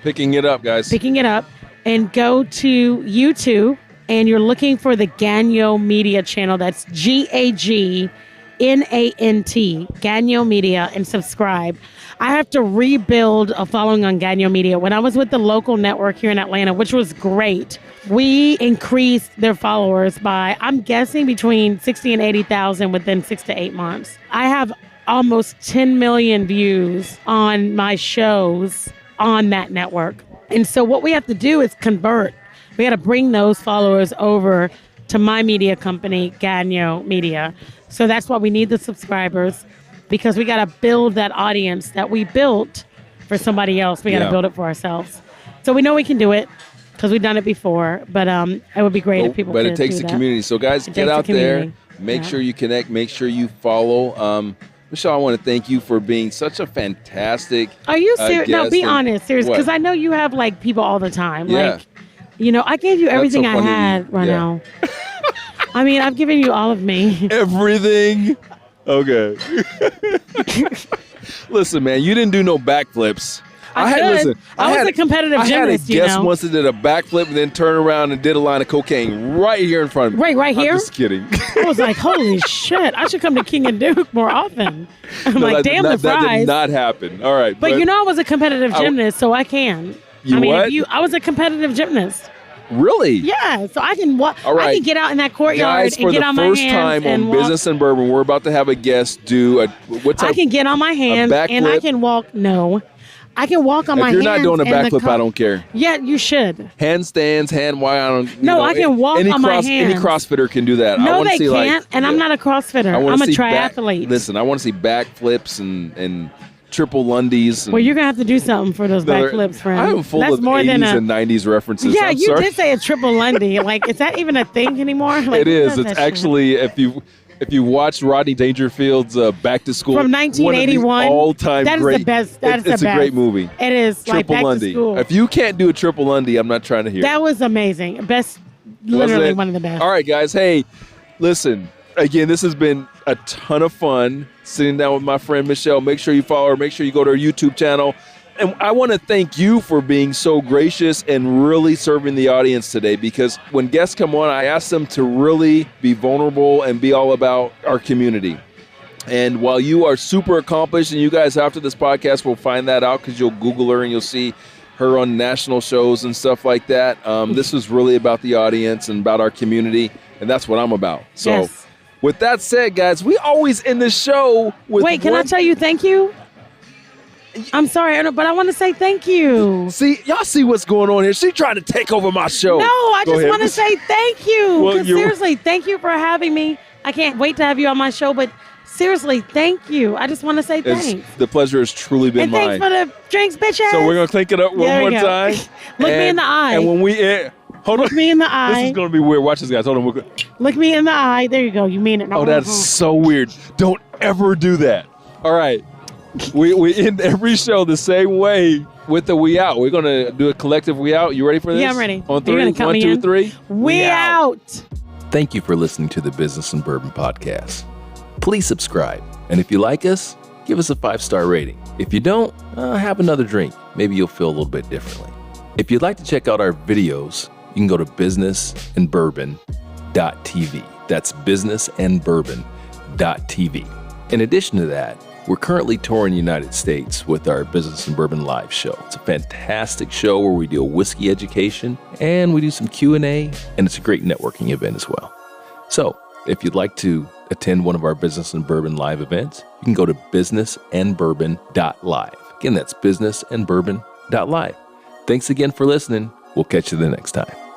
Picking it up, guys. Picking it up and go to YouTube, and you're looking for the Gagno Media channel. That's GAGNANT, Gagno Media, and subscribe. I have to rebuild a following on Gagno Media. When I was with the local network here in Atlanta, which was great, we increased their followers by, I'm guessing, between 60 and 80,000 within 6 to 8 months. I have almost 10 million views on my shows on that network. And so what we have to do is convert. We got to bring those followers over to my media company, Gagno Media. So that's why we need the subscribers, because we got to build that audience that we built for somebody else. We got to build it for ourselves. So we know we can do it because we've done it before, but it would be great if people could do that. But it takes the community. So guys, get out there, make sure you connect, make sure you follow. Michelle, I want to thank you for being such a fantastic. Are you serious? No, be and- honest, serious, What? because I know you have like people all the time. Yeah. Like, you know, I gave you everything so I funny. had right Yeah. now. I mean, I've given you all of me. Everything. Okay. Listen, man, you didn't do no backflips. I was a competitive gymnast, I had a guest you know? once that did a backflip and then turned around and did a line of cocaine right here in front of me. Right here? I'm just kidding. I was like, holy shit, I should come to King and Duke more often. I'm No, like, that did damn not- the That fries. did not happen. All right. But you know, I was a competitive gymnast, so I can. You I mean, what? I was a competitive gymnast. Really? Yeah, so I can walk. All right. I can get out in that courtyard Guys, and for get the on my first hands time and on walk. Business and Bourbon, we're about to have a guest do what type? I can get on my hands and I backflip? can walk. No, I can walk on my If hands. you're not doing a and the backflip, I don't care. Yeah, you should. Handstands, hand wire. I don't. No, I can walk on my Any hands. CrossFitter can do that. I No, wanna they see, can't. And I'm not a CrossFitter. I'm a triathlete. Listen, I want to see backflips and triple Lundies. And Well, you're gonna have to do something for those backflips, friend. I'm full That's of more 80s than a. and 90s references. Yeah, I'm you sorry. did say a triple Lundy. Like, is that even a thing anymore? Like, It who is. does It's that shit? actually if you watch Rodney Dangerfield's Back to School From 1981. one of the all-time That is great. the best. That is the it's best. a great movie. It is like Triple Back Lundy. to School. If you can't do a triple Lundy, I'm not trying to hear. That was amazing. Best, Wasn't literally it? one of the best. All right, guys. Hey, listen. Again, this has been a ton of fun sitting down with my friend Michelle. Make sure you follow her. Make sure you go to her YouTube channel. And I want to thank you for being so gracious and really serving the audience today, because when guests come on, I ask them to really be vulnerable and be all about our community. And while you are super accomplished, and you guys after this podcast will find that out because you'll Google her and you'll see her on national shows and stuff like that. This was really about the audience and about our community, and that's what I'm about. So Yes. with that said, guys, we always end the show with Wait, can I tell you thank you? I'm sorry, but I want to say thank you. See, y'all see what's going on here. She trying to take over my show. No, I Go just ahead. want to say thank you. Well, 'Cause you're- seriously, thank you for having me. I can't wait to have you on my show, but seriously, thank you. I just want to say thanks. The pleasure has truly been And mine. thanks for the drinks, bitches. So we're going to clink it up one There more we go. time. Look me in the eye. And when we end, hold on. Look me in the This eye. is going to be weird. Watch this, guys. Hold on. Look me in the eye. There you go. You mean it. Oh, that's so weird. Don't ever do that. All right. We end every show the same way with the we out. We're going to do a collective we out. You ready for this? Yeah, I'm ready. On You're three. gonna count 1, me 2, in? 3. We out. Thank you for listening to the Business and Bourbon podcast. Please subscribe. And if you like us, give us a 5-star rating. If you don't, have another drink. Maybe you'll feel a little bit differently. If you'd like to check out our videos, you can go to businessandbourbon.tv. That's businessandbourbon.tv. In addition to that, we're currently touring the United States with our Business and Bourbon live show. It's a fantastic show where we do a whiskey education and we do some Q&A, and it's a great networking event as well. So if you'd like to attend one of our Business and Bourbon live events, you can go to businessandbourbon.live. Again, that's businessandbourbon.live. Thanks again for listening. We'll catch you the next time.